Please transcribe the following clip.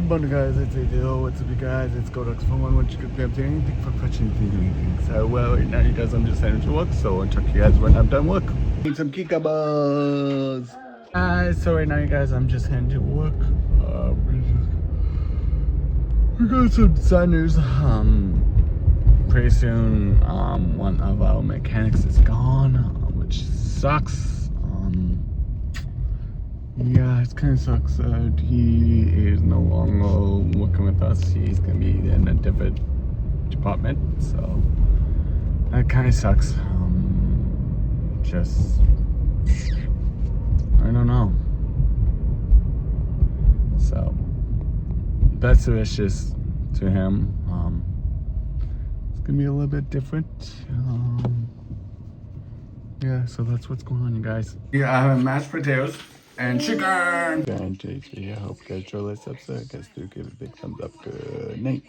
morning, guys. It's ADO. What's up, you guys? It's Godox from One What You Could Grab Anything for touching anything. So, well, right now, you guys, I'm just heading to work. So, I'll talk to you guys when I'm done work. Need some kikabas. So right now, you guys, I'm just heading to work. We got some signers. Pretty soon, one of our mechanics is gone, which sucks. Yeah, it kind of sucks that he is no longer working with us. He's gonna be in a different department, so that kind of sucks. Just I don't know. So best wishes to him. It's gonna be a little bit different. Yeah, so that's what's going on, you guys. Yeah, I have mashed potatoes and chicken. And JJ, I hope you guys enjoy this episode. Guys, do give it a big thumbs up. Good night.